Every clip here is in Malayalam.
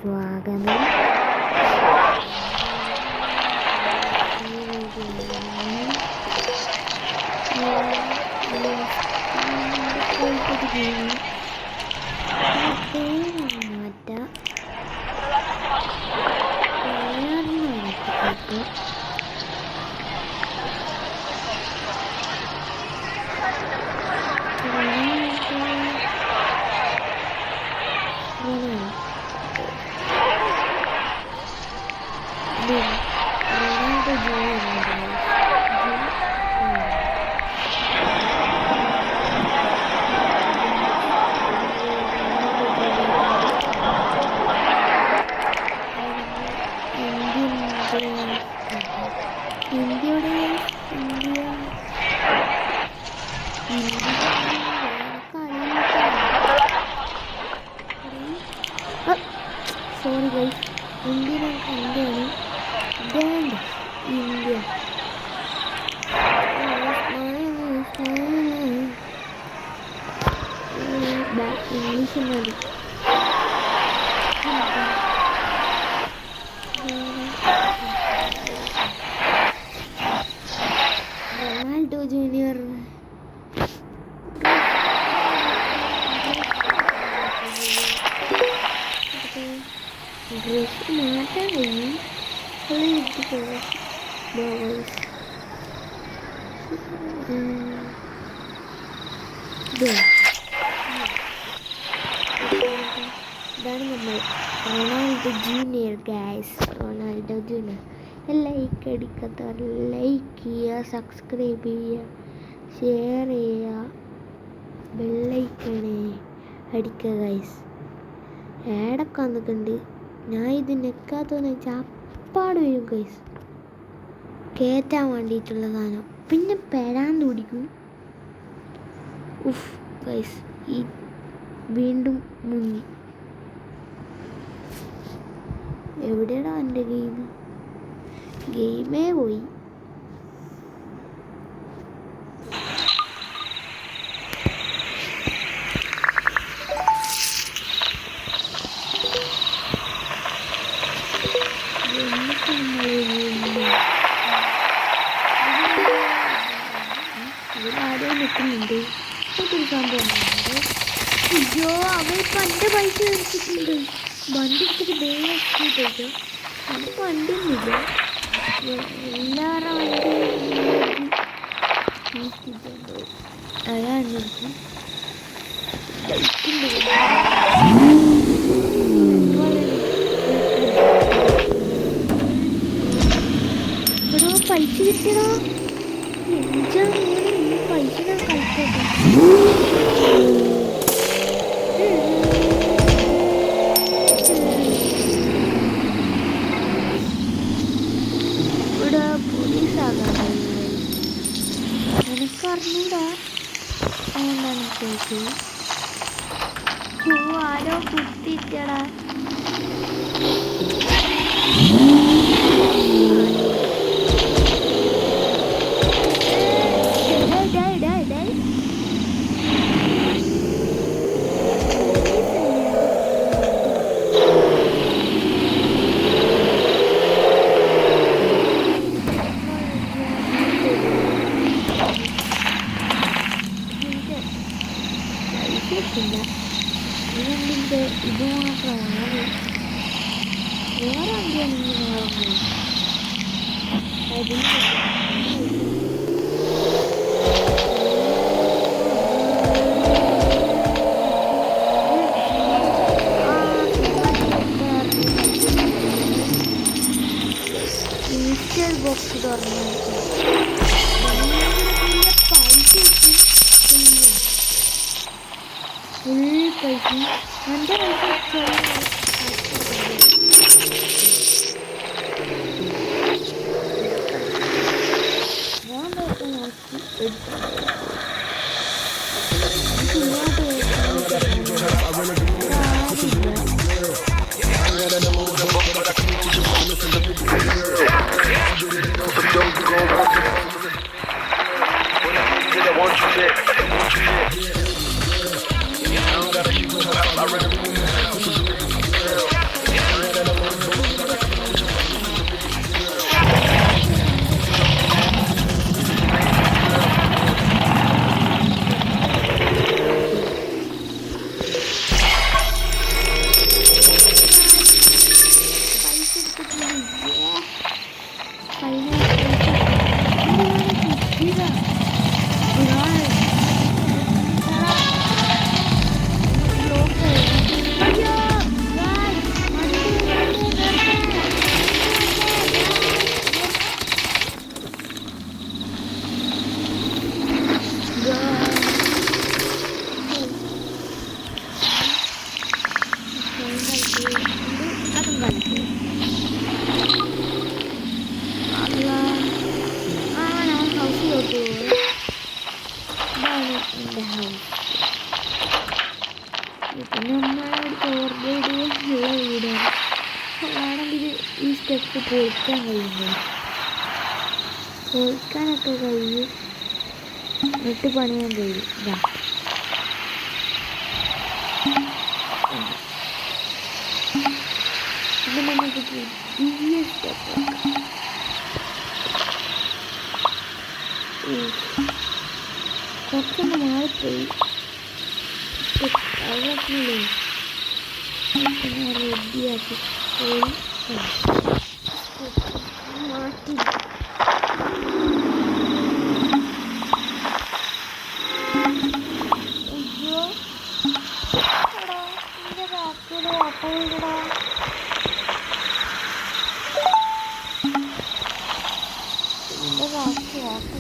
സ്വാഗതം. സോറി ഗൈസ്, ഇന്ത്യ ഇന്ത്യയാണ്. ഇന്ത്യ ഇംഗ്ലീഷ് മതി. റൊണാൾഡോ ജൂനിയർ ഡ്രസ് മാറ്റാൻ കഴിയും. ഇതാണ് നമ്മൾ Ronaldo junior guys. Ronaldo junior. Like അടിക്കാത്തവർ ലൈക്ക് ചെയ്യുക, സബ്സ്ക്രൈബ് ചെയ്യുക, ഷെയർ ചെയ്യുക, ബെല്ലൈക്കണേ അടിക്കുക ഗൈസ്. ഏടൊക്കെ വന്നിട്ടുണ്ട്. ഞാൻ ഇത് നെക്കാത്തോന്ന് വെച്ചാൽ അപ്പാട് വരും ഗൈസ്, കയറ്റാൻ വേണ്ടിയിട്ടുള്ള സാധനം. പിന്നെ പെരാന്ന് പിടിക്കും. ഉഫ് ഗൈസ്, ഈ വീണ്ടും മുങ്ങി. എവിടെയാടാ എൻ്റെ ഗെയിമേ പോയി. ആദ്യം നിൽക്കുന്നുണ്ട്. ഒരു സംഭവമുണ്ട്. അയ്യോ, അവർക്ക് എൻ്റെ പൈസ എടുത്തിട്ടുണ്ട്. വണ്ടി എടുത്തിട്ട് വേഗം പൈസ. നമുക്ക് വണ്ടിയൊന്നുമില്ല. എല്ലാവരുടെ വണ്ടി അതാണ് ഇവിടെ പൈസ കിട്ടണോ? എന്താ പൈസ ഞാൻ കളിക്കട്ടെ. ഇവിടെ പോലീസാകാൻ എനിക്കറിഞ്ഞൂടാ. അതുകൊണ്ടാണ് ചോദിച്ചത്. ആരോ കുത്തിട്ടടാ. ഇതിൻ്റെ ഇത് മാത്രമാണ്. വേറെ വണ്ടിയാണെങ്കിൽ ഈസ്റ്റർ ബോക്സ് തുറന്നു ഫുൾ പൈസ. എൻ്റെ പൈസ ഞാൻ നോക്കി അതും കളിച്ചു. അല്ല ഞാൻ ഹൗസിലോട്ട് പോകും. ഇതാണ് എൻ്റെ ഹൗസ്. പിന്നെ നമ്മളടുത്ത് ഓർഡർ ഉള്ള വീടാണ്. ആണെങ്കിൽ ഈ സ്റ്റെപ്പ് പൊളിക്കാൻ കഴിയുന്നത്, പൊളിക്കാനൊക്കെ കഴിയും, എന്നിട്ട് പണിയാൻ കഴിയും. ഇതാ ഇത് നമുക്ക് പുതിയ സ്റ്റെപ്പ് കുറച്ചൊന്ന് മാറിപ്പോയി. റെഡിയാക്കി മാറ്റി. അയ്യോ എൻ്റെ ബാക്കിയുടെ ഓട്ടോയിലൂടെ എൻ്റെ ബാക്കി ഓട്ടോ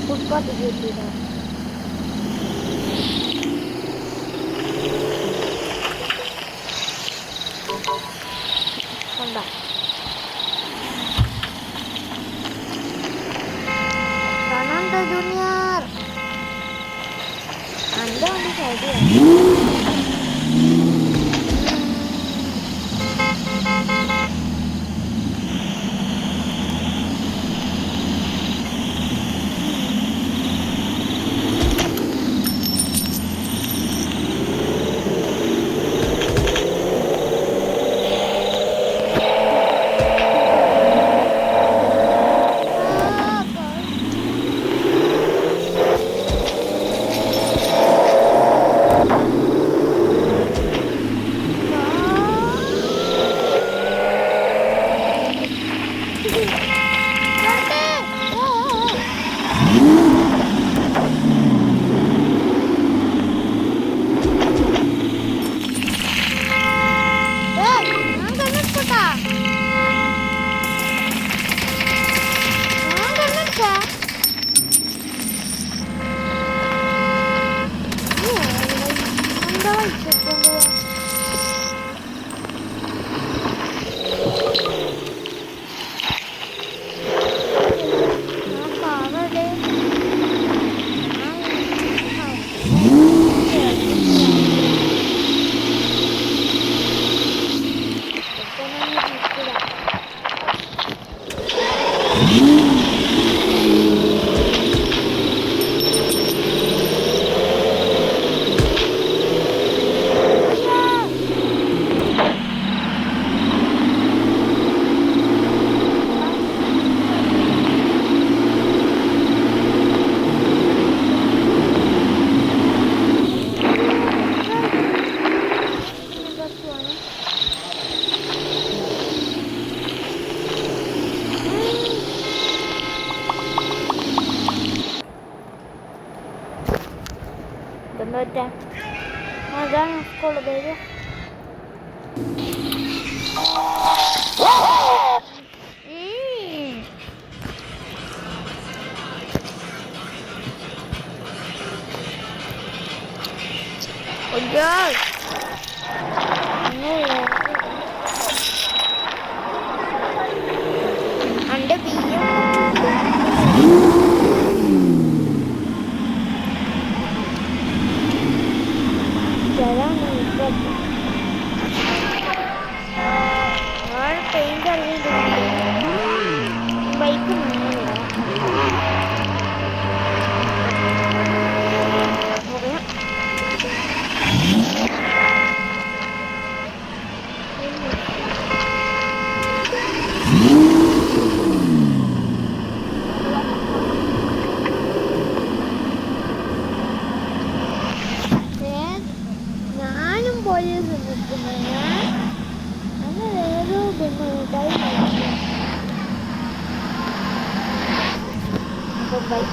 ഫുട്പാത്ത് കയറ്റിയതാണ്. കണ്ടോ കാണാണ്ടോ ജൂനിയർ? എൻ്റെ വണ്ടി സൈഡിലാണ്. പറ്റാ അതാണ് സ്കൂളിൽ പേര്. അന്റെ ബിയ്യം പെയിന്റ് അറിയില്ല ബൈക്ക് ഞാനും പോലീസ് നിൽക്കുന്നത് അങ്ങനെ ഏതോ അപ്പം ബൈ